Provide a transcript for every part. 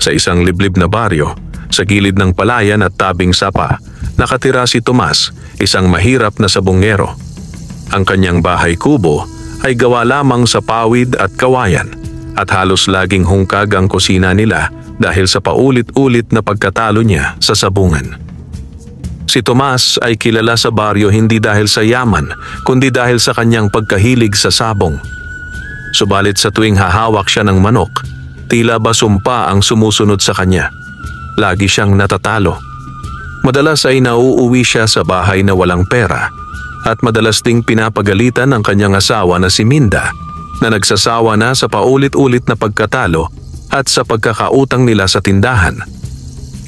Sa isang liblib na baryo, sa gilid ng palayan at tabing sapa, nakatira si Tomas, isang mahirap na sabongero. Ang kanyang bahay kubo ay gawa lamang sa pawid at kawayan at halos laging hungkag ang kusina nila dahil sa paulit-ulit na pagkatalo niya sa sabungan. Si Tomas ay kilala sa baryo hindi dahil sa yaman, kundi dahil sa kanyang pagkahilig sa sabong. Subalit sa tuwing hahawak siya ng manok, tila ba sumpa ang sumusunod sa kanya. Lagi siyang natatalo. Madalas ay nauuwi siya sa bahay na walang pera at madalas ding pinapagalitan ang kanyang asawa na si Minda na nagsasawa na sa paulit-ulit na pagkatalo at sa pagkakautang nila sa tindahan.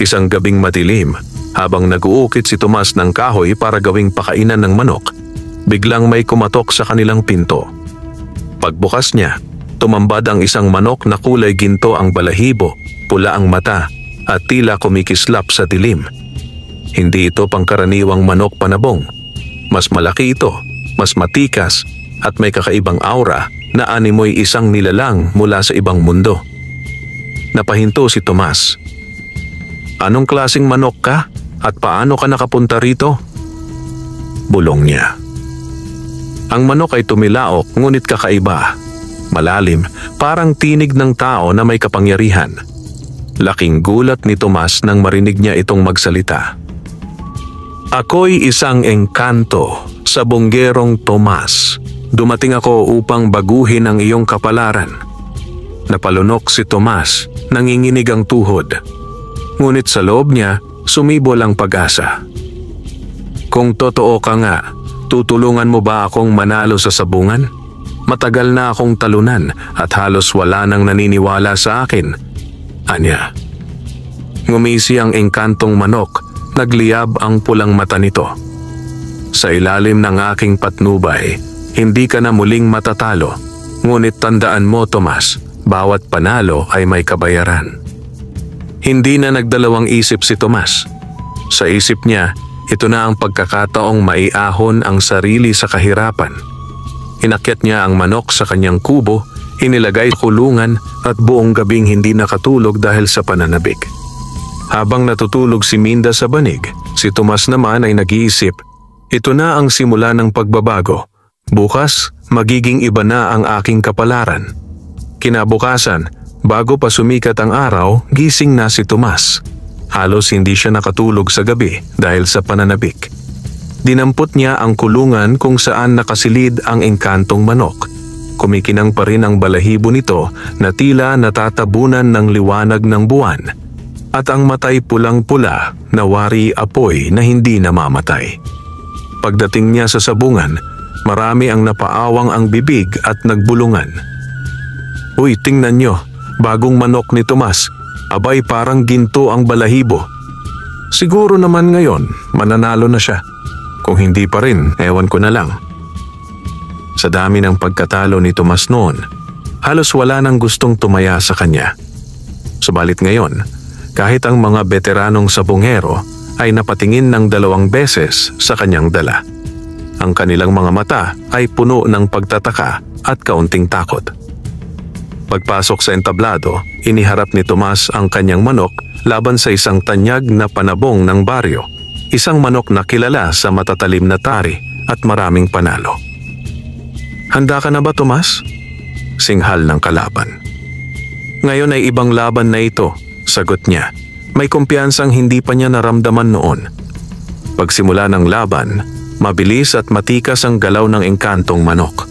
Isang gabing madilim, habang nag-uukit si Tomas ng kahoy para gawing pakainan ng manok, biglang may kumatok sa kanilang pinto. Pagbukas niya, tumambad ang isang manok na kulay ginto ang balahibo, pula ang mata at tila kumikislap sa dilim. Hindi ito pangkaraniwang manok panabong. Mas malaki ito, mas matikas at may kakaibang aura na animoy isang nilalang mula sa ibang mundo. Napahinto si Tomas. "Anong klaseng manok ka at paano ka nakapunta rito?" Bulong niya. Ang manok ay tumilaok ngunit kakaiba. Malalim, parang tinig ng tao na may kapangyarihan. Laking gulat ni Tomas nang marinig niya itong magsalita. "Ako'y isang engkanto, sabonggerong Tomas. Dumating ako upang baguhin ang iyong kapalaran." Napalunok si Tomas, nanginginig ang tuhod. Ngunit sa loob niya, sumibol ang pag-asa. "Kung totoo ka nga, tutulungan mo ba akong manalo sa sabungan? Matagal na akong talunan at halos wala nang naniniwala sa akin," anya. Ngumisi ang engkantong manok, nagliyab ang pulang mata nito. "Sa ilalim ng aking patnubay, hindi ka na muling matatalo. Ngunit tandaan mo, Tomas, bawat panalo ay may kabayaran." Hindi na nagdalawang isip si Tomas. Sa isip niya, ito na ang pagkakataong maiahon ang sarili sa kahirapan. Inakyat niya ang manok sa kanyang kubo, inilagay sa kulungan at buong gabing hindi nakatulog dahil sa pananabik. Habang natutulog si Minda sa banig, si Tomas naman ay nag-iisip, ito na ang simula ng pagbabago. Bukas, magiging iba na ang aking kapalaran. Kinabukasan, bago pa sumikat ang araw, gising na si Tomas. Halos hindi siya nakatulog sa gabi dahil sa pananabik. Dinampot niya ang kulungan kung saan nakasilid ang engkantong manok. Kumikinang pa rin ang balahibo nito na tila natatabunan ng liwanag ng buwan. At ang matay pulang-pula na wari apoy na hindi namamatay. Pagdating niya sa sabungan, marami ang napaawang ang bibig at nagbulungan. "Uy, tingnan nyo, bagong manok ni Tomas. Abay, parang ginto ang balahibo. Siguro naman ngayon, mananalo na siya. Kung hindi pa rin, ewan ko na lang." Sa dami ng pagkatalo ni Tomas noon, halos wala nang gustong tumaya sa kanya. Subalit ngayon, kahit ang mga veteranong sabongero ay napatingin ng 2 beses sa kanyang dala. Ang kanilang mga mata ay puno ng pagtataka at kaunting takot. Pagpasok sa entablado, iniharap ni Tomas ang kanyang manok laban sa isang tanyag na panabong ng baryo. Isang manok na kilala sa matatalim na tari at maraming panalo. "Handa ka na ba, Tomas?" Singhal ng kalaban. "Ngayon ay ibang laban na ito," sagot niya. May kumpiyansang hindi pa niya naramdaman noon. Pagsimula ng laban, mabilis at matikas ang galaw ng engkantong manok.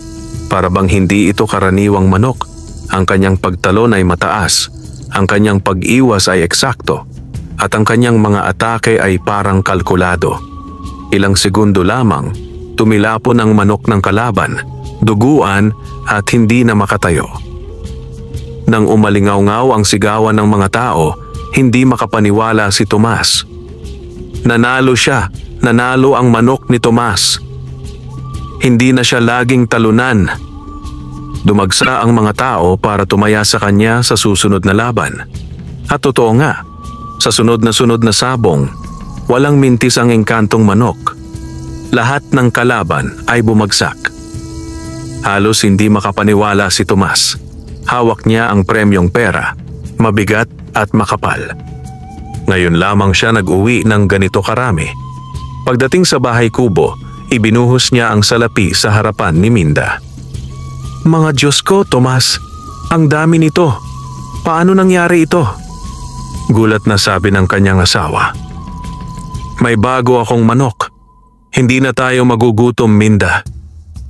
Para bang hindi ito karaniwang manok. Ang kanyang pagtalon ay mataas, ang kanyang pag-iwas ay eksakto, at ang kanyang mga atake ay parang kalkulado. Ilang segundo lamang, tumilapon ang manok ng kalaban, duguan at hindi na makatayo. Nang umalingaw-ngaw ang sigawan ng mga tao, hindi makapaniwala si Tomas. Nanalo siya, nanalo ang manok ni Tomas. Hindi na siya laging talunan. Dumagsa ang mga tao para tumaya sa kanya sa susunod na laban. At totoo nga, sa sunod na sabong, walang mintis ang engkantong manok. Lahat ng kalaban ay bumagsak. Halos hindi makapaniwala si Tomas. Hawak niya ang premyong pera, mabigat at makapal. Ngayon lamang siya nag-uwi ng ganito karami. Pagdating sa bahay kubo, ibinuhos niya ang salapi sa harapan ni Minda. "Mga Diyos ko, Tomas, ang dami nito. Paano nangyari ito?" Gulat na sabi ng kanyang asawa. "May bago akong manok. Hindi na tayo magugutom, Minda.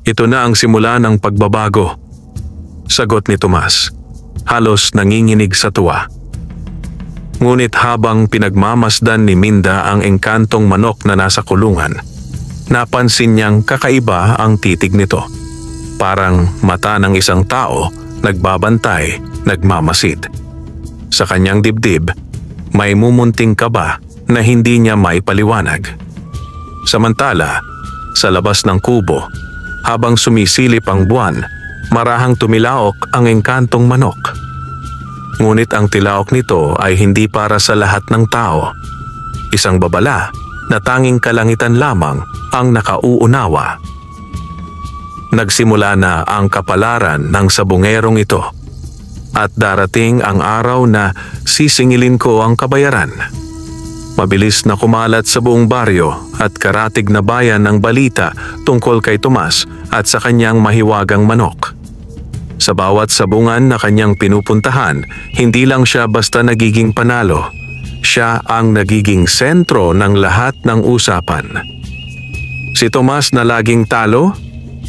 Ito na ang simula ng pagbabago." Sagot ni Tomas, halos nanginginig sa tuwa. Ngunit habang pinagmamasdan ni Minda ang engkantong manok na nasa kulungan, napansin niyang kakaiba ang titig nito. Parang mata ng isang tao, nagbabantay, nagmamasid. Sa kanyang dibdib, may mumunting kaba na hindi niya maipaliwanag. Samantala, sa labas ng kubo, habang sumisilip ang buwan, marahang tumilaok ang engkantong manok. Ngunit ang tilaok nito ay hindi para sa lahat ng tao. Isang babala na tanging kalangitan lamang ang nakauunawa. Nagsimula na ang kapalaran ng sabungerong ito at darating ang araw na sisingilin ko ang kabayaran. Mabilis na kumalat sa buong baryo at karatig na bayan ng balita tungkol kay Tomas at sa kanyang mahiwagang manok. Sa bawat sabungan na kanyang pinupuntahan, hindi lang siya basta nagiging panalo. Siya ang nagiging sentro ng lahat ng usapan. Si Tomas na laging talo,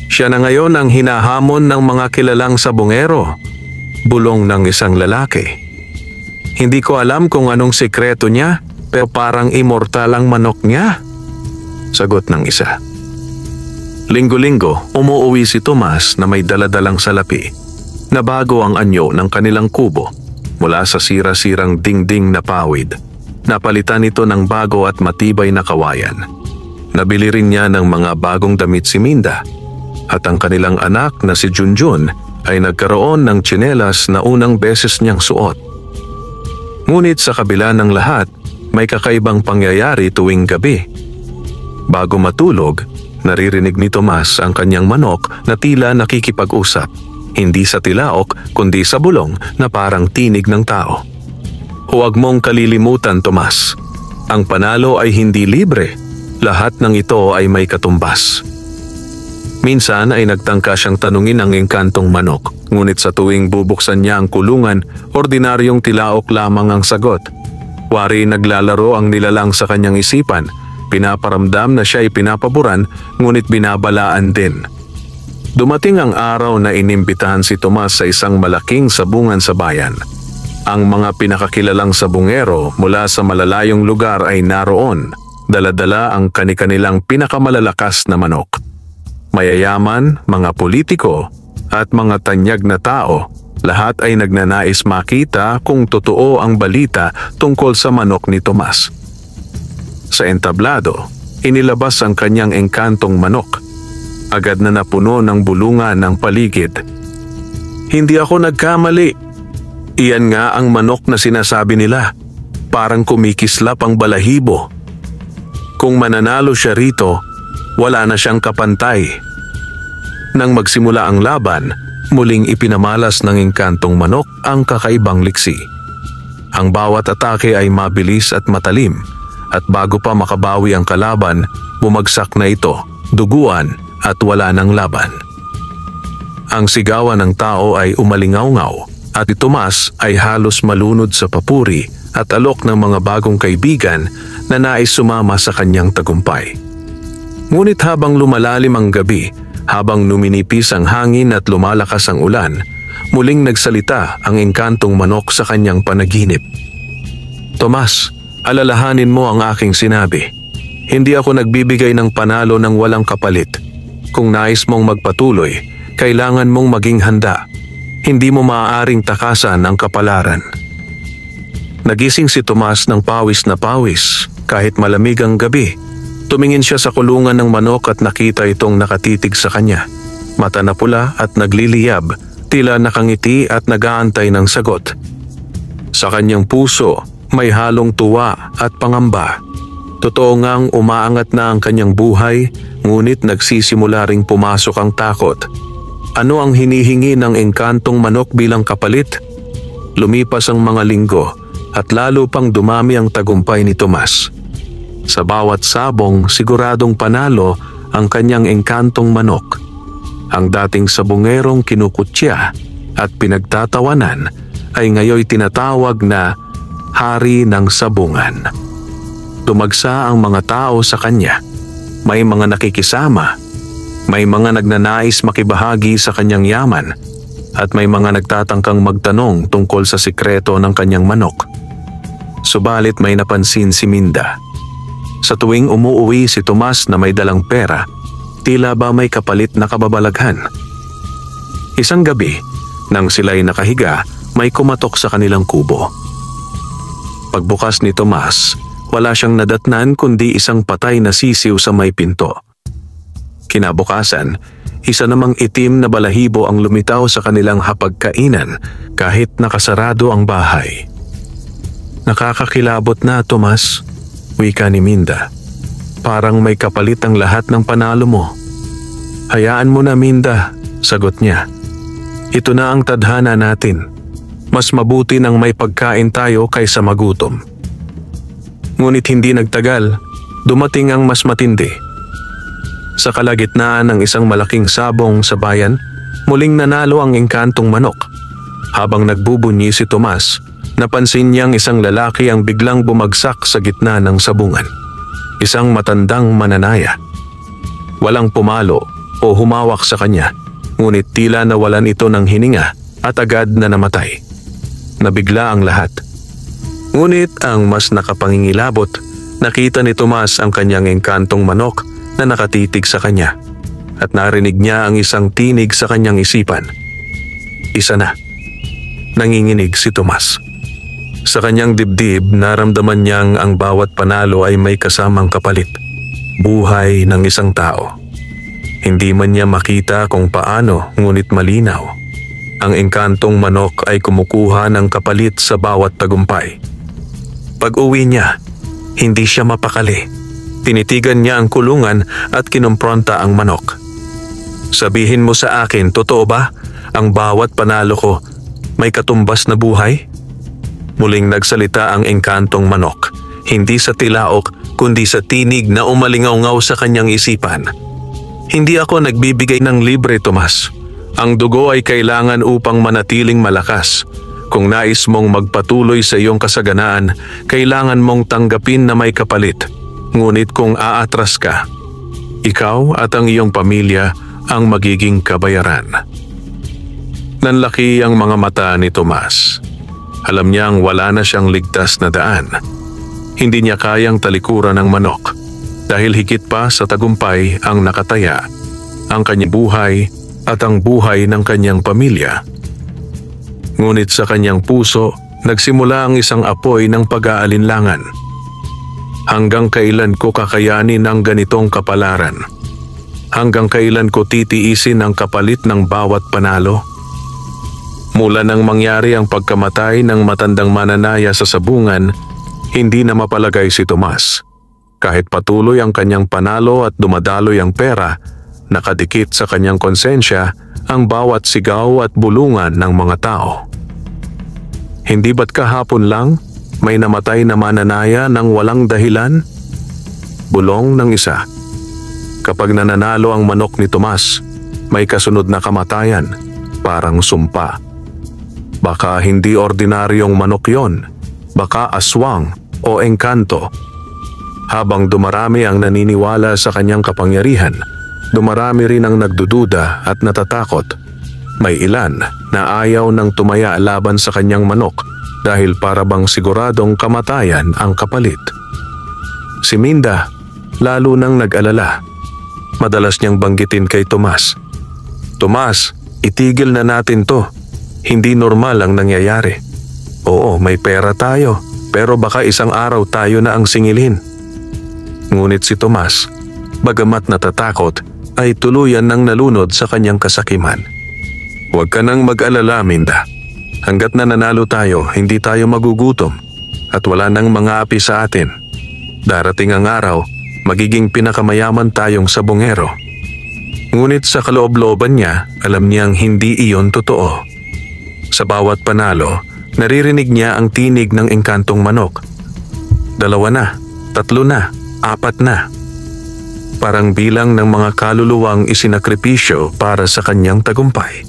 siya na ngayon ang hinahamon ng mga kilalang sabungero, bulong ng isang lalaki. "Hindi ko alam kung anong sekreto niya, pero parang immortal ang manok niya," sagot ng isa. Linggo-linggo, umuuwi si Tomas na may daladalang salapi na bago ang anyo ng kanilang kubo mula sa sira-sirang dingding na pawid. Napalitan ito ng bago at matibay na kawayan. Nabili rin niya ng mga bagong damit si Minda at ang kanilang anak na si Junjun ay nagkaroon ng tsinelas na unang beses niyang suot. Ngunit sa kabila ng lahat, may kakaibang pangyayari tuwing gabi. Bago matulog, naririnig ni Tomas ang kanyang manok na tila nakikipag-usap, hindi sa tilaok kundi sa bulong na parang tinig ng tao. "Huwag mong kalilimutan, Tomas. Ang panalo ay hindi libre. Lahat ng ito ay may katumbas." Minsan ay nagtangka siyang tanungin ang engkantong manok, ngunit sa tuwing bubuksan niya ang kulungan, ordinaryong tilaok lamang ang sagot. Wari naglalaro ang nilalang sa kanyang isipan, pinaparamdam na siya ay pinapaboran, ngunit binabalaan din. Dumating ang araw na inimbitahan si Tomas sa isang malaking sabungan sa bayan. Ang mga pinakakilalang sabungero mula sa malalayong lugar ay naroon, dala-dala ang kani-kanilang pinakamalalakas na manok. Mayayaman, mga politiko, at mga tanyag na tao, lahat ay nagnanais makita kung totoo ang balita tungkol sa manok ni Tomas. Sa entablado, inilabas ang kanyang engkantong manok. Agad na napuno ng bulungan ng paligid. "Hindi ako nagkamali. Iyan nga ang manok na sinasabi nila. Parang kumikislap ang balahibo. Kung mananalo siya rito, wala na siyang kapantay." Nang magsimula ang laban, muling ipinamalas ng engkantong manok ang kakaibang liksi. Ang bawat atake ay mabilis at matalim, at bago pa makabawi ang kalaban, bumagsak na ito, duguan at wala ng laban. Ang sigawan ng tao ay umalingaw-ngaw at si Tomas ay halos malunod sa papuri at alok ng mga bagong kaibigan na nais sumama sa kanyang tagumpay. Ngunit habang lumalalim ang gabi, habang numinipis ang hangin at lumalakas ang ulan, muling nagsalita ang engkantong manok sa kanyang panaginip. "Tomas, alalahanin mo ang aking sinabi. Hindi ako nagbibigay ng panalo ng walang kapalit. Kung nais mong magpatuloy, kailangan mong maging handa. Hindi mo maaaring takasan ang kapalaran." Nagising si Tomas ng pawis na pawis kahit malamig ang gabi. Tumingin siya sa kulungan ng manok at nakita itong nakatitig sa kanya. Mata na pula at nagliliyab, tila nakangiti at nag-aantay ng sagot. Sa kanyang puso, may halong tuwa at pangamba. Totoo ngang umaangat na ang kanyang buhay, ngunit nagsisimula ring pumasok ang takot. Ano ang hinihingi ng engkantong manok bilang kapalit? Lumipas ang mga linggo, At lalo pang dumami ang tagumpay ni Tomas. Sa bawat sabong siguradong panalo ang kanyang engkantong manok. Ang dating sabongerong kinukutya at pinagtatawanan ay ngayoy tinatawag na hari ng sabungan. Tumagsa ang mga tao sa kanya. May mga nakikisama, may mga nagnanais makibahagi sa kanyang yaman, at may mga nagtatangkang magtanong tungkol sa sikreto ng kanyang manok. Subalit may napansin si Minda. Sa tuwing umuuwi si Tomas na may dalang pera, tila ba may kapalit na kababalaghan. Isang gabi, nang sila'y nakahiga, may kumatok sa kanilang kubo. Pagbukas ni Tomas, wala siyang nadatnan kundi isang patay na sisiw sa may pinto. Kinabukasan, isa namang itim na balahibo ang lumitaw sa kanilang hapagkainan kahit nakasarado ang bahay. Nakakakilabot na, Tomas, wika ni Minda. Parang may kapalit ang lahat ng panalo mo. Hayaan mo na, Minda, sagot niya. Ito na ang tadhana natin. Mas mabuti nang may pagkain tayo kaysa magutom. Ngunit hindi nagtagal, dumating ang mas matindi. Sa kalagitnaan ng isang malaking sabong sa bayan, muling nanalo ang engkantong manok. Habang nagbubunyi si Tomas, napansin niyang isang lalaki ang biglang bumagsak sa gitna ng sabungan. Isang matandang mananaya. Walang pumalo o humawak sa kanya, ngunit tila nawalan ito ng hininga at agad na namatay. Nabigla ang lahat. Ngunit ang mas nakapangingilabot, nakita ni Tomas ang kanyang engkantong manok na nakatitig sa kanya at narinig niya ang isang tinig sa kanyang isipan. Isa na. Nanginginig si Tomas. Sa kanyang dibdib, naramdaman niyang ang bawat panalo ay may kasamang kapalit. Buhay ng isang tao. Hindi man niya makita kung paano, ngunit malinaw. Ang engkantong manok ay kumukuha ng kapalit sa bawat tagumpay. Pag-uwi niya, hindi siya mapakali. Tinitigan niya ang kulungan at kinumpronta ang manok. Sabihin mo sa akin, totoo ba? Ang bawat panalo ko may katumbas na buhay? Muling nagsalita ang engkantong manok, hindi sa tilaok kundi sa tinig na umalingaw-ngaw sa kanyang isipan. Hindi ako nagbibigay ng libre, Tomas. Ang dugo ay kailangan upang manatiling malakas. Kung nais mong magpatuloy sa iyong kasaganaan, kailangan mong tanggapin na may kapalit. Ngunit kung aatras ka, ikaw at ang iyong pamilya ang magiging kabayaran. Nanlaki ang mga mata ni Tomas. Alam niyang wala na siyang ligtas na daan. Hindi niya kayang talikuran ng manok dahil higit pa sa tagumpay ang nakataya, ang kanyang buhay at ang buhay ng kanyang pamilya. Ngunit sa kanyang puso, nagsimula ang isang apoy ng pag-aalinlangan. Hanggang kailan ko kakayanin ang ganitong kapalaran? Hanggang kailan ko titiisin ang kapalit ng bawat panalo? Mula nang mangyari ang pagkamatay ng matandang mananaya sa sabungan, hindi na mapalagay si Tomas. Kahit patuloy ang kanyang panalo at dumadaloy ang pera, nakadikit sa kanyang konsensya ang bawat sigaw at bulungan ng mga tao. Hindi ba't kahapon lang may namatay na mananaya ng walang dahilan? Bulong ng isa. Kapag nananalo ang manok ni Tomas, may kasunod na kamatayan, parang sumpa. Baka hindi ordinaryong manok yon, baka aswang o engkanto. Habang dumarami ang naniniwala sa kanyang kapangyarihan, dumarami rin ang nagdududa at natatakot. May ilan na ayaw nang tumaya laban sa kanyang manok dahil para bang siguradong kamatayan ang kapalit. Si Minda lalo nang nag-alala. Madalas niyang banggitin kay Tomas, "Tomas, itigil na natin to. Hindi normal ang nangyayari. Oo, may pera tayo, pero baka isang araw tayo na ang singilin." Ngunit si Tomas, bagamat natatakot, ay tuluyan nang nalunod sa kanyang kasakiman. "Huwag ka nang mag-alala, Minda. Hanggat nananalo tayo, hindi tayo magugutom at wala nang mga api sa atin. Darating ang araw, magiging pinakamayaman tayong sabongero." Ngunit sa kaloob-looban niya, alam niyang hindi iyon totoo. Sa bawat panalo, Naririnig niya ang tinig ng engkantong manok. 2 na, 3 na, 4 na. Parang bilang ng mga kaluluwang isinakripisyo para sa kanyang tagumpay.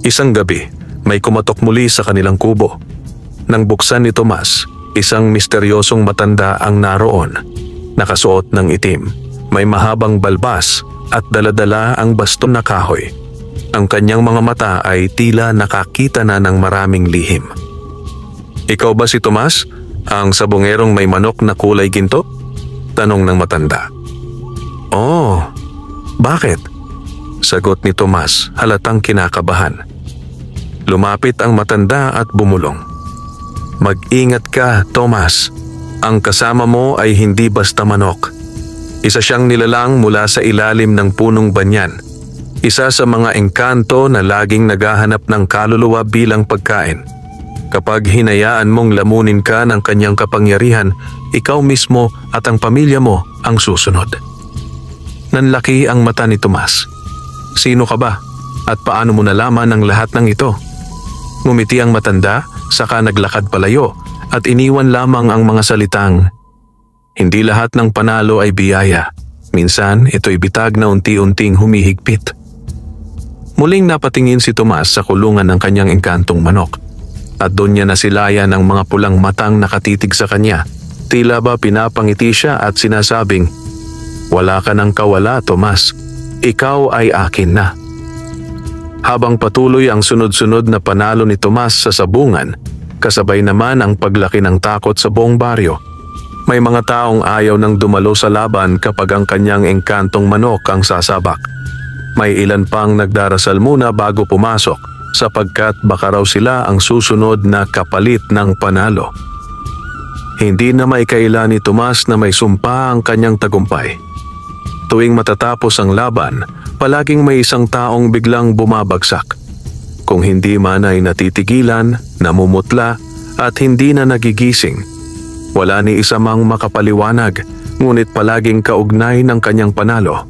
Isang gabi, may kumatok muli sa kanilang kubo. Nang buksan ni Tomas, isang misteryosong matanda ang naroon. Nakasuot ng itim, may mahabang balbas at daladala ang baston na kahoy. Ang kanyang mga mata ay tila nakakita na ng maraming lihim. "Ikaw ba si Tomas? Ang sabongerong may manok na kulay ginto?" tanong ng matanda. "Oh, bakit?" sagot ni Tomas, halatang kinakabahan. Lumapit ang matanda at bumulong. "Mag-ingat ka, Tomas. Ang kasama mo ay hindi basta manok. Isa siyang nilalang mula sa ilalim ng punong banyan. Isa sa mga engkanto na laging naghahanap ng kaluluwa bilang pagkain. Kapag hinayaan mong lamunin ka ng kanyang kapangyarihan, ikaw mismo at ang pamilya mo ang susunod." Nanlaki ang mata ni Tomas. "Sino ka ba? At paano mo nalaman ang lahat ng ito?" Ngumiti ang matanda, saka naglakad palayo at iniwan lamang ang mga salitang, "Hindi lahat ng panalo ay biyaya. Minsan ito'y bitag na unti-unting humihigpit." Muling napatingin si Tomas sa kulungan ng kanyang engkantong manok. At doon niya nasilayan ang mga pulang matang nakatitig sa kanya. Tila ba pinapangiti siya at sinasabing, "Wala ka ng kawala, Tomas. Ikaw ay akin na." Habang patuloy ang sunod-sunod na panalo ni Tomas sa sabungan, kasabay naman ang paglaki ng takot sa buong baryo. May mga taong ayaw nang dumalo sa laban kapag ang kanyang engkantong manok ang sasabak. May ilan pang nagdarasal muna bago pumasok sapagkat baka raw sila ang susunod na kapalit ng panalo. Hindi na maikaila ni Tomas na may sumpa ang kanyang tagumpay. Tuwing matatapos ang laban, palaging may isang taong biglang bumabagsak. Kung hindi man ay natitigilan, namumutla at hindi na nagigising. Wala ni isa mang makapaliwanag, ngunit palaging kaugnay ng kanyang panalo.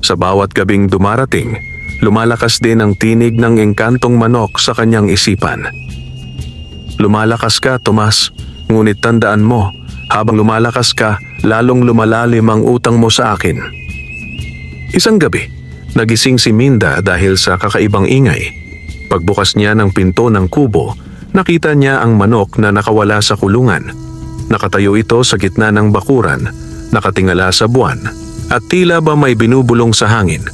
Sa bawat gabing dumarating, lumalakas din ang tinig ng engkantong manok sa kanyang isipan. "Lumalakas ka, Tomas, ngunit tandaan mo, habang lumalakas ka, lalong lumalalim ang utang mo sa akin." Isang gabi, nagising si Minda dahil sa kakaibang ingay. Pagbukas niya ng pinto ng kubo, nakita niya ang manok na nakawala sa kulungan. Nakatayo ito sa gitna ng bakuran, nakatingala sa buwan, at tila ba may binubulong sa hangin.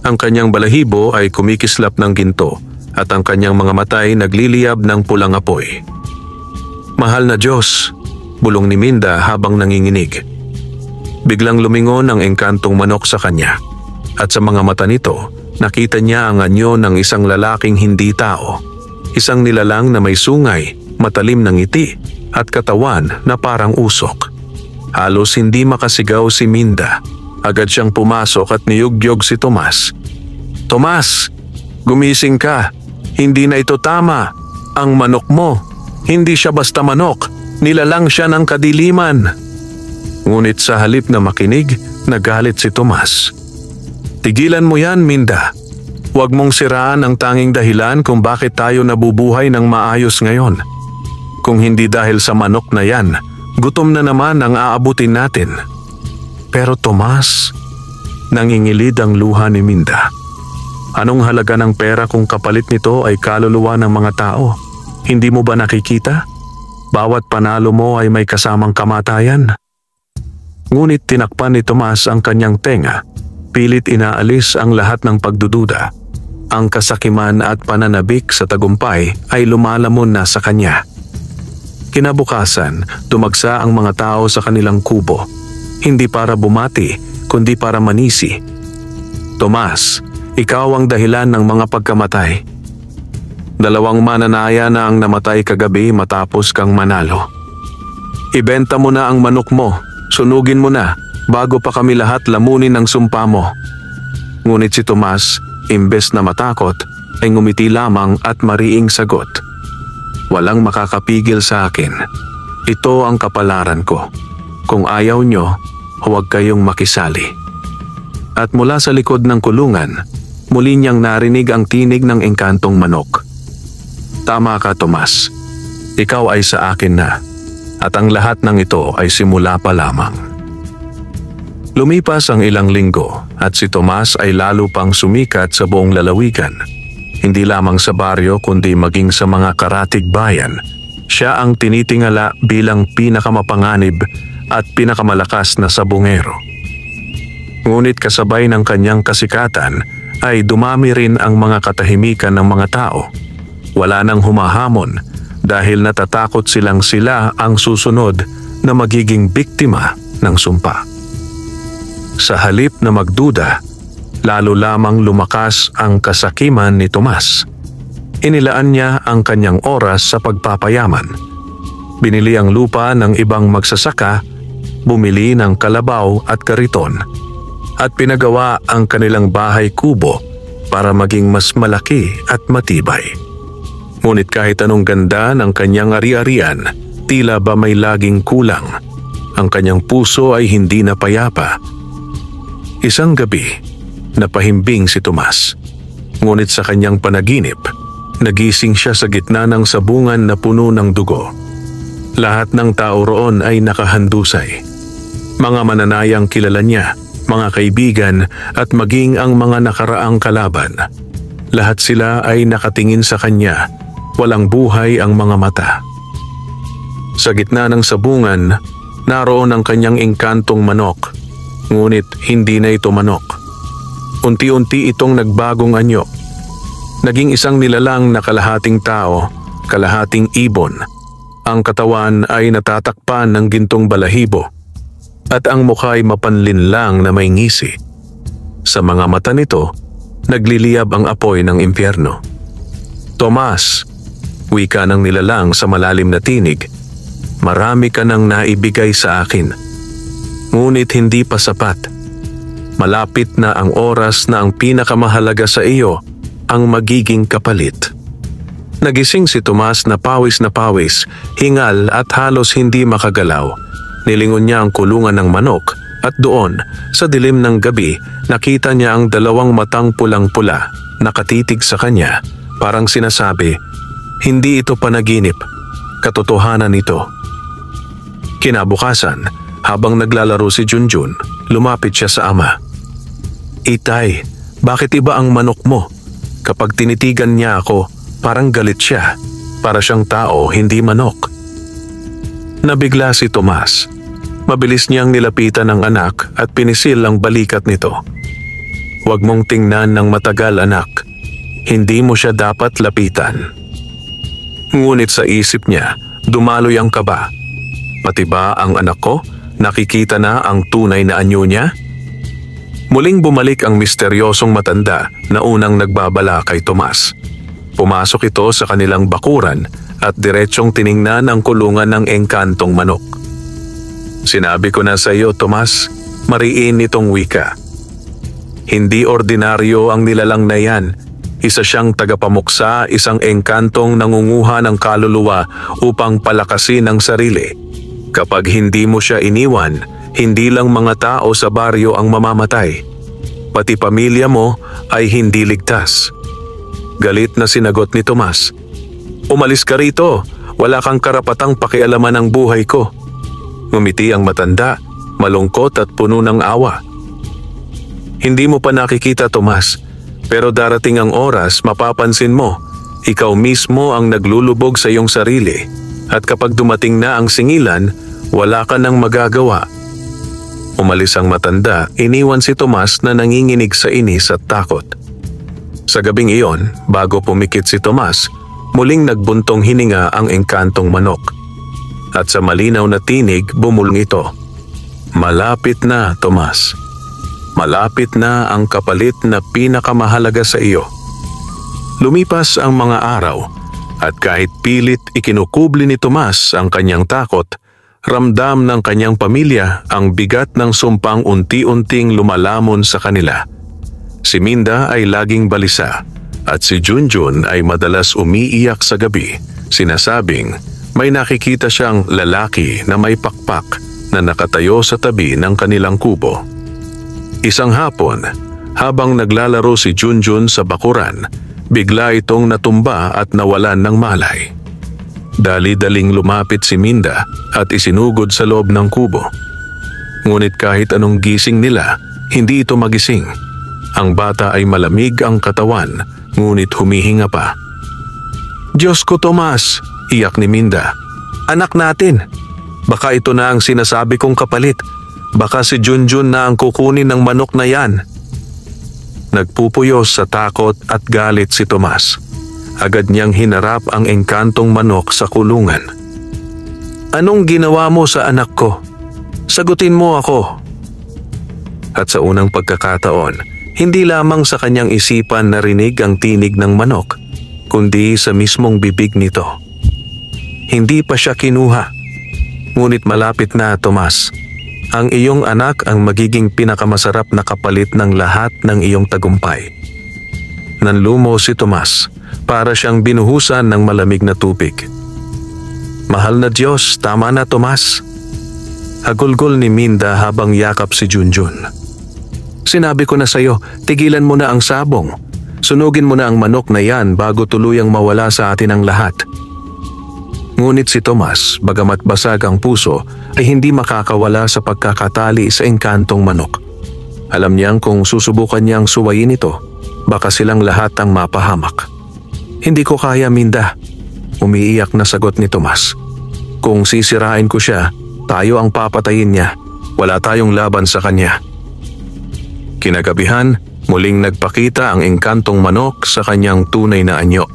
Ang kanyang balahibo ay kumikislap ng ginto at ang kanyang mga mata ay nagliliyab ng pulang apoy. "Mahal na Diyos," bulong ni Minda habang nanginginig. Biglang lumingon ang engkantong manok sa kanya at sa mga mata nito nakita niya ang anyo ng isang lalaking hindi tao. Isang nilalang na may sungay, matalim na ngiti at katawan na parang usok. Halos hindi makasigaw si Minda. Agad siyang pumasok at niyugyog si Tomas. "Tomas, gumising ka. Hindi na ito tama. Ang manok mo, hindi siya basta manok. Nilalang siya ng kadiliman." Ngunit sa halip na makinig, nagalit si Tomas. "Tigilan mo yan, Minda. Huwag mong siraan ang tanging dahilan kung bakit tayo nabubuhay ng maayos ngayon. Kung hindi dahil sa manok na yan, gutom na naman ang aabutin natin." "Pero Tomas," nangingilid ang luha ni Minda. "Anong halaga ng pera kung kapalit nito ay kaluluwa ng mga tao? Hindi mo ba nakikita? Bawat panalo mo ay may kasamang kamatayan." Ngunit tinakpan ni Tomas ang kanyang tenga. Pilit inaalis ang lahat ng pagdududa. Ang kasakiman at pananabik sa tagumpay ay lumalamon na sa kanya. Kinabukasan, tumagsa ang mga tao sa kanilang kubo. Hindi para bumati, kundi para manisi. "Tomas, ikaw ang dahilan ng mga pagkamatay. 2 mananaya na ang namatay kagabi matapos kang manalo. Ibenta mo na ang manok mo, sunugin mo na, bago pa kami lahat lamunin ang sumpa mo." Ngunit si Tomas, imbes na matakot, ay ngumiti lamang at mariing sagot, "Walang makakapigil sa akin. Ito ang kapalaran ko. Kung ayaw nyo, huwag kayong makisali." At mula sa likod ng kulungan, muli niyang narinig ang tinig ng engkantong manok. Tama ka, Tomas. Ikaw ay sa akin na, at ang lahat ng ito ay simula pa lamang. Lumipas ang ilang linggo at si Tomas ay lalo pang sumikat sa buong lalawigan. Hindi lamang sa baryo kundi maging sa mga karatig bayan. Siya ang tinitingala bilang pinakamapanganib at pinakamalakas na sabungero. Ngunit kasabay ng kanyang kasikatan ay dumami rin ang mga katahimikan ng mga tao. Wala nang humahamon dahil natatakot silang sila ang susunod na magiging biktima ng sumpa. Sa halip na magduda, lalo lamang lumakas ang kasakiman ni Tomas. Inilaan niya ang kanyang oras sa pagpapayaman. Binili ang lupa ng ibang magsasaka, bumili ng kalabaw at kariton, at pinagawa ang kanilang bahay kubo para maging mas malaki at matibay. Ngunit kahit anong ganda ng kanyang ari-arian, tila ba may laging kulang. Ang kanyang puso ay hindi na payapa. Isang gabi, napahimbing si Tomas. Ngunit sa kanyang panaginip, nagising siya sa gitna ng sabungan na puno ng dugo. Lahat ng tao roon ay nakahandusay. Mga mananayang kilala niya, mga kaibigan at maging ang mga nakaraang kalaban. Lahat sila ay nakatingin sa kanya, walang buhay ang mga mata. Sa gitna ng sabungan, naroon ang kanyang engkantong manok, ngunit hindi na ito manok. Unti-unti itong nagbagong anyo. Naging isang nilalang na kalahating tao, kalahating ibon. Ang katawan ay natatakpan ng gintong balahibo at ang mukha ay mapanlinlang na may ngisi. Sa mga mata nito, nagliliyab ang apoy ng impyerno. Tomas, wika ng nilalang sa malalim na tinig, marami ka nang naibigay sa akin. Ngunit hindi pa sapat. Malapit na ang oras na ang pinakamahalaga sa iyo ang magiging kapalit. Nagising si Tomas na pawis, hingal at halos hindi makagalaw. Nilingon niya ang kulungan ng manok at doon, sa dilim ng gabi, nakita niya ang dalawang matang pulang-pula, nakatitig sa kanya, parang sinasabi, hindi ito panaginip, katotohanan ito. Kinabukasan, habang naglalaro si Junjun, lumapit siya sa ama. Itay, bakit iba ang manok mo? Kapag tinitigan niya ako, parang galit siya. Para siyang tao, hindi manok. Nabigla si Tomas. Mabilis niyang nilapitan ang anak at pinisil ang balikat nito. Huwag mong tingnan ng matagal, anak. Hindi mo siya dapat lapitan. Ngunit sa isip niya, dumaloy ang kaba. Pati ba ang anak ko? Nakikita na ang tunay na anyo niya? Muling bumalik ang misteryosong matanda na unang nagbabala kay Tomas. Pumasok ito sa kanilang bakuran at diretsyong tiningnan ang kulungan ng engkantong manok. Sinabi ko na sa iyo, Tomas, mariin itong wika. Hindi ordinaryo ang nilalang na yan. Isa siyang tagapamuksa, isang engkantong nangunguha ng kaluluwa upang palakasin ang sarili. Kapag hindi mo siya iniwan, hindi lang mga tao sa baryo ang mamamatay. Pati pamilya mo ay hindi ligtas. Galit na sinagot ni Tomas. Umalis ka rito, wala kang karapatang pakialaman ang buhay ko. Ngumiti ang matanda, malungkot at puno ng awa. Hindi mo pa nakikita, Tomas, pero darating ang oras mapapansin mo, ikaw mismo ang naglulubog sa iyong sarili. At kapag dumating na ang singilan, wala ka nang magagawa. Umalis ang matanda, iniwan si Tomas na nanginginig sa inis at takot. Sa gabing iyon, bago pumikit si Tomas, muling nagbuntong hininga ang engkantong manok. At sa malinaw na tinig, bumulong ito. Malapit na, Tomas. Malapit na ang kapalit na pinakamahalaga sa iyo. Lumipas ang mga araw, at kahit pilit ikinukubli ni Tomas ang kanyang takot, ramdam ng kanyang pamilya ang bigat ng sumpang unti-unting lumalamon sa kanila. Si Minda ay laging balisa at si Junjun ay madalas umiiyak sa gabi, sinasabing may nakikita siyang lalaki na may pakpak na nakatayo sa tabi ng kanilang kubo. Isang hapon, habang naglalaro si Junjun sa bakuran, Bigla itong natumba at nawalan ng malay. Dali-daling lumapit si Minda at isinugod sa loob ng kubo. Ngunit kahit anong gising nila, hindi ito magising. Ang bata ay malamig ang katawan, ngunit humihinga pa. "Diyos ko, Tomas!" iyak ni Minda. "Anak natin! Baka ito na ang sinasabi kong kapalit. Baka si Junjun na ang kukunin ng manok na yan." Nagpupuyos sa takot at galit si Tomas. Agad niyang hinarap ang engkantong manok sa kulungan. "Anong ginawa mo sa anak ko? Sagutin mo ako." At sa unang pagkakataon, hindi lamang sa kanyang isipan narinig ang tinig ng manok, kundi sa mismong bibig nito. Hindi pa siya kinuha. Ngunit malapit na, Tomas. Ang iyong anak ang magiging pinakamasarap na kapalit ng lahat ng iyong tagumpay. Nanlumo si Tomas para siyang binuhusan ng malamig na tubig. "Mahal na Diyos, tama na, Tomas." Hagulgol ni Minda habang yakap si Junjun. "Sinabi ko na sa'yo, tigilan mo na ang sabong. Sunugin mo na ang manok na yan bago tuluyang mawala sa atin ang lahat." Ngunit si Tomas, bagamat basag ang puso, ay hindi makakawala sa pagkakatali sa engkantong manok. Alam niyang kung susubukan niyang suwayin ito, baka silang lahat ang mapahamak. "Hindi ko kaya, Minda," umiiyak na sagot ni Tomas. "Kung sisirain ko siya, tayo ang papatayin niya. Wala tayong laban sa kanya." Kinagabihan, muling nagpakita ang engkantong manok sa kanyang tunay na anyo.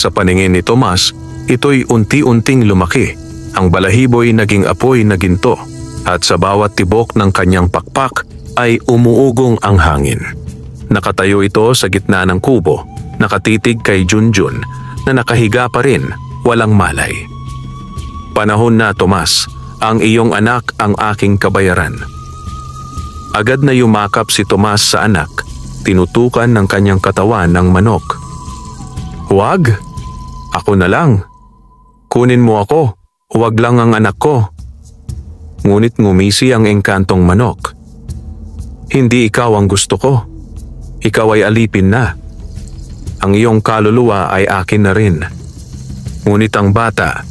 Sa paningin ni Tomas, ito'y unti-unting lumaki. Ang balahibo'y naging apoy na ginto at sa bawat tibok ng kanyang pakpak ay umuugong ang hangin. Nakatayo ito sa gitna ng kubo, nakatitig kay Junjun na nakahiga pa rin, walang malay. "Panahon na, Tomas. Ang iyong anak ang aking kabayaran." Agad na yumakap si Tomas sa anak, tinutukan ng kanyang katawan ng manok. "Huwag! Ako na lang. Kunin mo ako, huwag lang ang anak ko." Ngunit ngumisi ang engkantong manok. "Hindi ikaw ang gusto ko. Ikaw ay alipin na. Ang iyong kaluluwa ay akin na rin. Ngunit ang bata,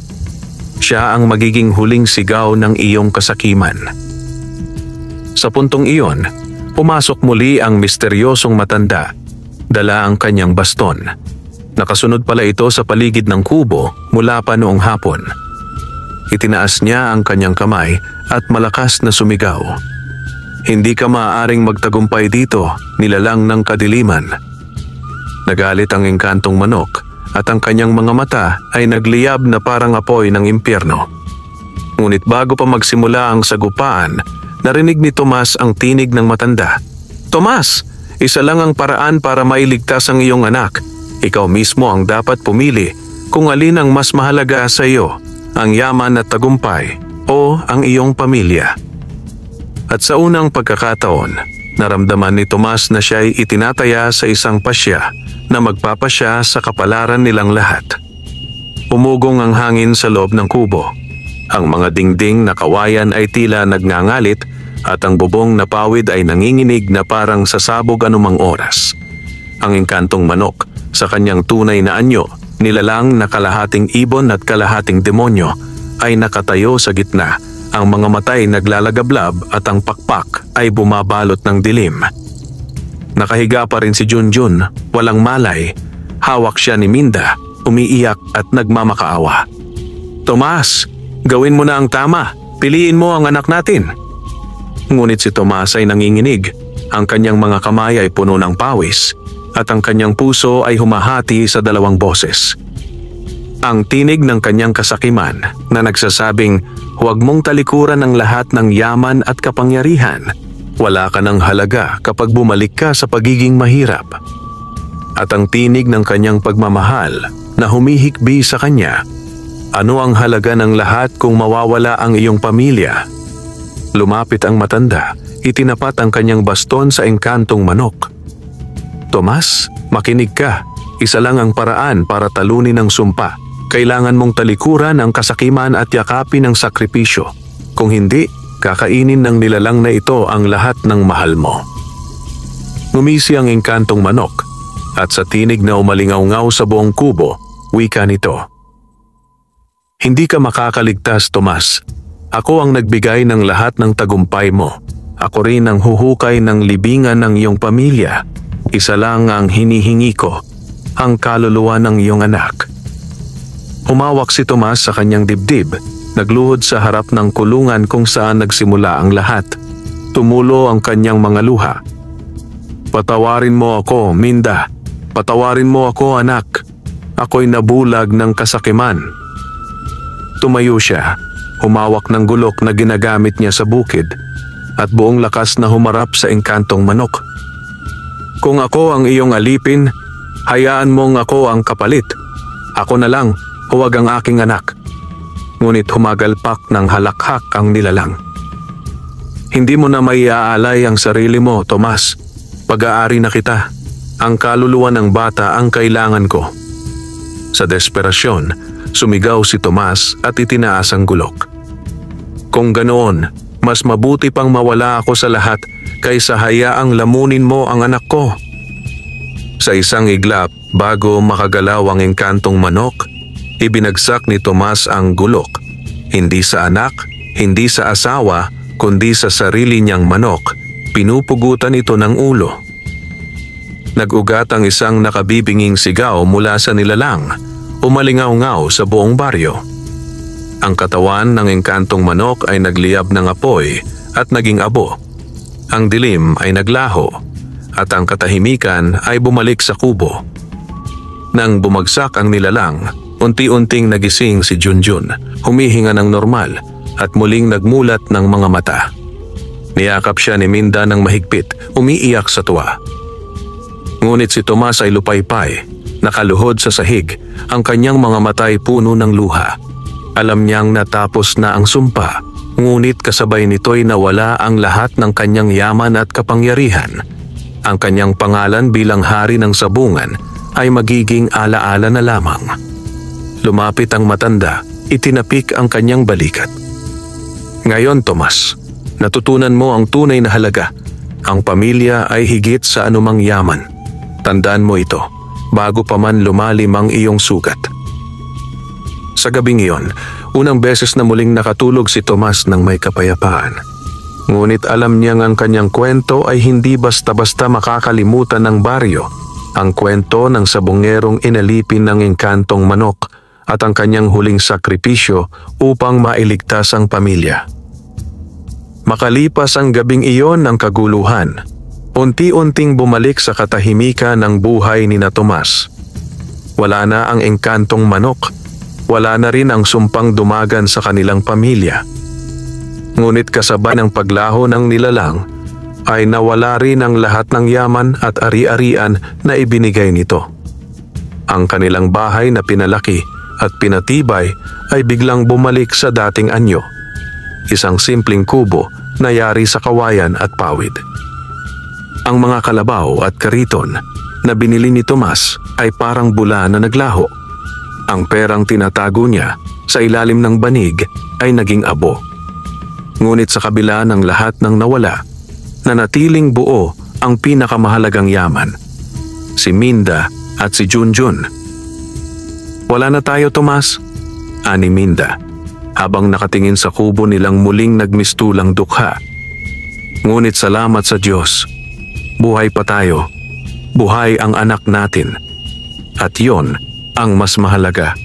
siya ang magiging huling sigaw ng iyong kasakiman." Sa puntong iyon, pumasok muli ang misteryosong matanda, dala ang kanyang baston. Nakasunod pala ito sa paligid ng kubo mula pa noong hapon. Itinaas niya ang kanyang kamay at malakas na sumigaw. "Hindi ka maaaring magtagumpay dito, nilalang ng kadiliman." Nagalit ang engkantong manok at ang kanyang mga mata ay nagliyab na parang apoy ng impyerno. Ngunit bago pa magsimula ang sagupaan, narinig ni Tomas ang tinig ng matanda. "Tomas, isa lang ang paraan para mailigtas ang iyong anak. Ikaw mismo ang dapat pumili kung alin ang mas mahalaga sa iyo, ang yaman at tagumpay o ang iyong pamilya." At sa unang pagkakataon, naramdaman ni Tomas na siya'y itinataya sa isang pasya na magpapasya sa kapalaran nilang lahat. Umugong ang hangin sa loob ng kubo. Ang mga dingding na kawayan ay tila nagngangalit at ang bubong na pawid ay nanginginig na parang sasabog anumang oras. Ang engkantong manok, sa kanyang tunay na anyo, nilalang na kalahating ibon at kalahating demonyo, ay nakatayo sa gitna. Ang mga matay naglalagablab at ang pakpak ay bumabalot ng dilim. Nakahiga pa rin si Junjun, walang malay. Hawak siya ni Minda, umiiyak at nagmamakaawa. "Tomas, gawin mo na ang tama. Piliin mo ang anak natin." Ngunit si Tomas ay nanginginig. Ang kanyang mga kamay ay puno ng pawis at ang kanyang puso ay humahati sa dalawang boses. Ang tinig ng kanyang kasakiman na nagsasabing, "Huwag mong talikuran ang lahat ng yaman at kapangyarihan. Wala ka ng halaga kapag bumalik ka sa pagiging mahirap." At ang tinig ng kanyang pagmamahal na humihikbi sa kanya, "Ano ang halaga ng lahat kung mawawala ang iyong pamilya?" Lumapit ang matanda, itinapat ang kanyang baston sa engkantong manok. "Tomas, makinig ka. Isa lang ang paraan para talunin ang sumpa. Kailangan mong talikuran ang kasakiman at yakapin ang sakripisyo. Kung hindi, kakainin ng nilalang na ito ang lahat ng mahal mo." Ngumisi ang engkantong manok. At sa tinig na umalingaw-ngaw sa buong kubo, wika nito. Hindi ka makakaligtas, Tomas. Ako ang nagbigay ng lahat ng tagumpay mo. Ako rin ang huhukay ng libingan ng iyong pamilya. Isa lang ang hinihingi ko, ang kaluluwa ng iyong anak. Humawak si Tomas sa kanyang dibdib, nagluhod sa harap ng kulungan kung saan nagsimula ang lahat. Tumulo ang kanyang mga luha. Patawarin mo ako, Minda. Patawarin mo ako, anak. Ako'y nabulag ng kasakiman. Tumayo siya, humawak ng gulok na ginagamit niya sa bukid, at buong lakas na humarap sa engkantong manok. Kung ako ang iyong alipin, hayaan mong ako ang kapalit. Ako na lang, huwag ang aking anak. Ngunit humagalpak ng halakhak ang nilalang. Hindi mo na maiaalay ang sarili mo, Tomas. Pag-aari na kita. Ang kaluluwa ng bata ang kailangan ko. Sa desperasyon, sumigaw si Tomas at itinaas ang gulok. Kung ganoon, mas mabuti pang mawala ako sa lahat kaysa hayaang lamunin mo ang anak ko. Sa isang iglap, bago makagalaw ang engkantong manok, ibinagsak ni Tomas ang gulok. Hindi sa anak, hindi sa asawa, kundi sa sarili niyang manok. Pinupugutan ito ng ulo. Nag-ugat ang isang nakabibinging sigaw mula sa nilalang, umalingaw-ngaw sa buong baryo. Ang katawan ng engkantong manok ay nagliyab ng apoy at naging abo. Ang dilim ay naglaho at ang katahimikan ay bumalik sa kubo. Nang bumagsak ang nilalang, unti-unting nagising si Junjun, humihinga ng normal at muling nagmulat ng mga mata. Niyakap siya ni Minda ng mahigpit, umiiyak sa tuwa. Ngunit si Tomas ay lupaypay, nakaluhod sa sahig, ang kanyang mga mata ay puno ng luha. Alam niyang natapos na ang sumpa, ngunit kasabay nito'y nawala ang lahat ng kanyang yaman at kapangyarihan. Ang kanyang pangalan bilang hari ng sabungan ay magiging alaala na lamang. Lumapit ang matanda, itinapik ang kanyang balikat. Ngayon, Tomas, natutunan mo ang tunay na halaga. Ang pamilya ay higit sa anumang yaman. Tandaan mo ito, bago pa man lumalim ang iyong sugat. Sa gabing iyon, unang beses na muling nakatulog si Tomas ng may kapayapaan. Ngunit alam niyang ang kanyang kwento ay hindi basta-basta makakalimutan ng baryo. Ang kwento ng sabongerong inalipin ng engkantong manok at ang kanyang huling sakripisyo upang mailigtas ang pamilya. Makalipas ang gabing iyon ng kaguluhan, unti-unting bumalik sa katahimikan ng buhay ni na Tomas. Wala na ang engkantong manok. Wala na rin ang sumpang dumagan sa kanilang pamilya. Ngunit kasabay ng paglaho ng nilalang, ay nawala rin ang lahat ng yaman at ari-arian na ibinigay nito. Ang kanilang bahay na pinalaki at pinatibay ay biglang bumalik sa dating anyo. Isang simpleng kubo na yari sa kawayan at pawid. Ang mga kalabaw at kariton na binili ni Tomas ay parang bula na naglaho. Ang perang tinatago niya sa ilalim ng banig ay naging abo. Ngunit sa kabila ng lahat ng nawala, nanatiling buo ang pinakamahalagang yaman, si Minda at si Junjun. Wala na tayo, Tomas, ani Minda, habang nakatingin sa kubo nilang muling nagmistulang dukha. Ngunit salamat sa Diyos, buhay pa tayo, buhay ang anak natin, at yon ang mas mahalaga.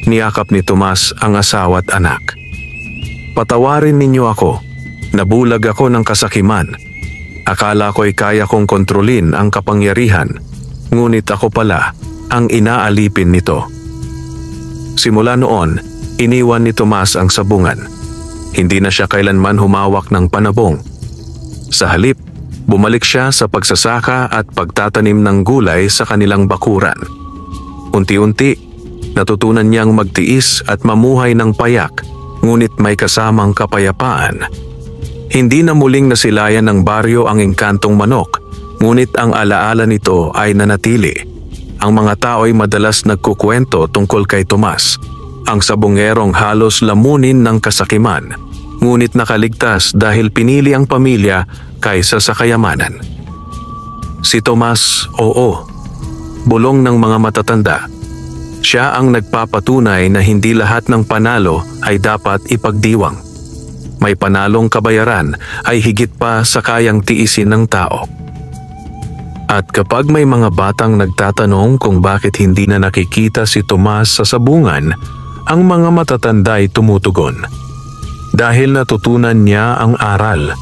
Niyakap ni Tomas ang asawa at anak. Patawarin ninyo ako, nabulag ako ng kasakiman. Akala ko'y kaya kong kontrolin ang kapangyarihan, ngunit ako pala ang inaalipin nito. Simula noon, iniwan ni Tomas ang sabungan. Hindi na siya kailanman humawak ng panabong. Sa halip, bumalik siya sa pagsasaka at pagtatanim ng gulay sa kanilang bakuran. Unti-unti, natutunan niyang magtiis at mamuhay ng payak, ngunit may kasamang kapayapaan. Hindi na muling nasilayan ng baryo ang engkantong manok, ngunit ang alaala nito ay nanatili. Ang mga tao ay madalas nagkukwento tungkol kay Tomas, ang sabongerong halos lamunin ng kasakiman, ngunit nakaligtas dahil pinili ang pamilya kaysa sa kayamanan. Si Tomas, oo, bulong ng mga matatanda. Siya ang nagpapatunay na hindi lahat ng panalo ay dapat ipagdiwang. May panalong kabayaran ay higit pa sa kayang tiisin ng tao. At kapag may mga batang nagtatanong kung bakit hindi na nakikita si Tomas sa sabungan, ang mga matatanda ay tumutugon. Dahil natutunan niya ang aral.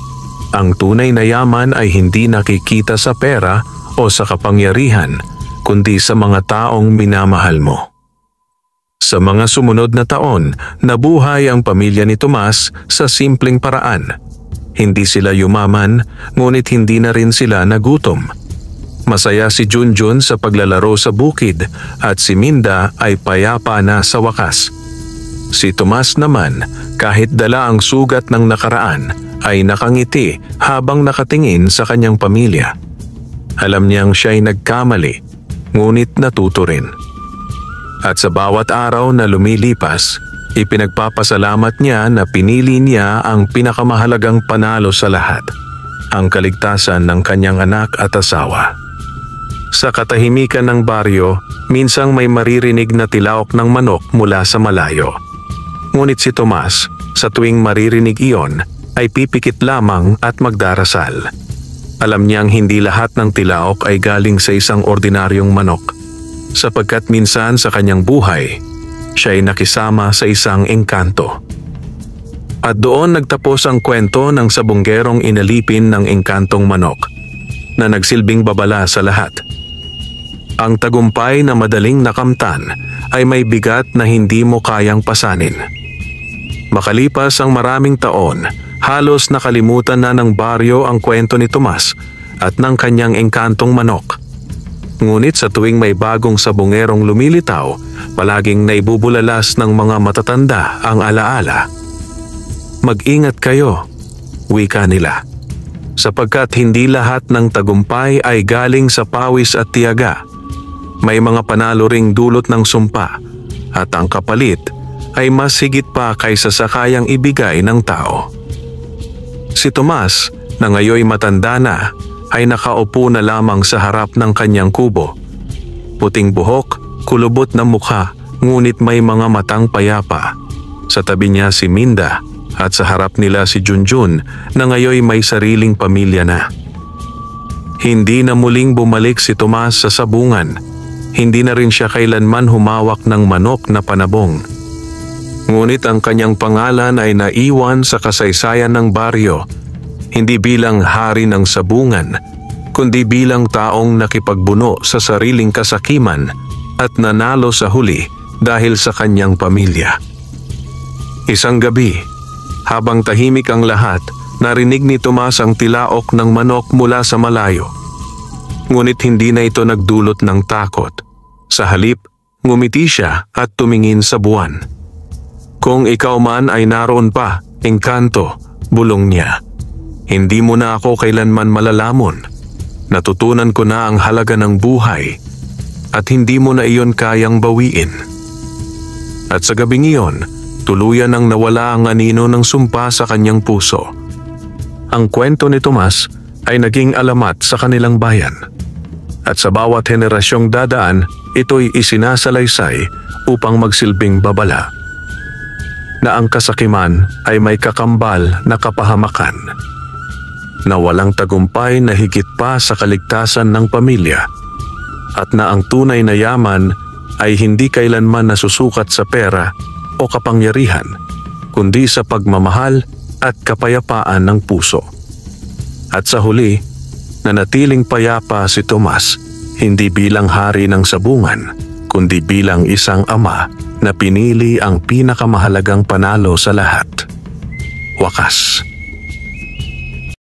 Ang tunay na yaman ay hindi nakikita sa pera o sa kapangyarihan, kundi sa mga taong minamahal mo. Sa mga sumunod na taon, nabuhay ang pamilya ni Tomas sa simpleng paraan. Hindi sila yumaman, ngunit hindi na rin sila nagutom. Masaya si Junjun sa paglalaro sa bukid at si Minda ay payapa na sa wakas. Si Tomas naman, kahit dala ang sugat ng nakaraan, ay nakangiti habang nakatingin sa kanyang pamilya. Alam niyang siya'y nagkamali, ngunit natuto rin. At sa bawat araw na lumilipas, ipinagpapasalamat niya na pinili niya ang pinakamahalagang panalo sa lahat, ang kaligtasan ng kanyang anak at asawa. Sa katahimikan ng baryo, minsang may maririnig na tilaok ng manok mula sa malayo. Ngunit si Tomas, sa tuwing maririnig iyon, ay pipikit lamang at magdarasal. Alam niyang hindi lahat ng tilaok ay galing sa isang ordinaryong manok, sapagkat minsan sa kanyang buhay, siya ay nakisama sa isang engkanto. At doon nagtapos ang kwento ng sabunggerong inalipin ng engkantong manok, na nagsilbing babala sa lahat. Ang tagumpay na madaling nakamtan ay may bigat na hindi mo kayang pasanin. Makalipas ang maraming taon, halos nakalimutan na ng baryo ang kwento ni Tomas at ng kanyang engkantong manok. Ngunit sa tuwing may bagong sabungerong lumilitaw, palaging naibubulalas ng mga matatanda ang alaala. Mag-ingat kayo, wika nila, sapagkat hindi lahat ng tagumpay ay galing sa pawis at tiyaga. May mga panalo ring dulot ng sumpa, at ang kapalit ay mas higit pa kaysa sa kayang ibigay ng tao. Si Tomas, na ngayoy matanda na, ay nakaupo na lamang sa harap ng kanyang kubo. Puting buhok, kulubot na mukha, ngunit may mga matang payapa. Sa tabi niya si Minda at sa harap nila si Junjun na ngayoy may sariling pamilya na. Hindi na muling bumalik si Tomas sa sabungan. Hindi na rin siya kailanman humawak ng manok na panabong. Ngunit ang kanyang pangalan ay naiwan sa kasaysayan ng baryo, hindi bilang hari ng sabungan, kundi bilang taong nakipagbuno sa sariling kasakiman at nanalo sa huli dahil sa kanyang pamilya. Isang gabi, habang tahimik ang lahat, narinig ni Tomas ang tilaok ng manok mula sa malayo. Ngunit hindi na ito nagdulot ng takot. Sa halip, ngumiti siya at tumingin sa buwan. Kung ikaw man ay naroon pa, engkanto, bulong niya. Hindi mo na ako kailanman malalamon. Natutunan ko na ang halaga ng buhay at hindi mo na iyon kayang bawiin. At sa gabing iyon, tuluyan nang nawala ang anino ng sumpa sa kanyang puso. Ang kwento ni Tomas ay naging alamat sa kanilang bayan. At sa bawat henerasyong dadaan, ito'y isinasalaysay upang magsilbing babala. Na ang kasakiman ay may kakambal na kapahamakan. Na walang tagumpay na higit pa sa kaligtasan ng pamilya. At na ang tunay na yaman ay hindi kailanman nasusukat sa pera o kapangyarihan, kundi sa pagmamahal at kapayapaan ng puso. At sa huli, nanatiling payapa si Tomas, hindi bilang hari ng sabungan, kundi bilang isang ama na pinili ang pinakamahalagang panalo sa lahat. Wakas.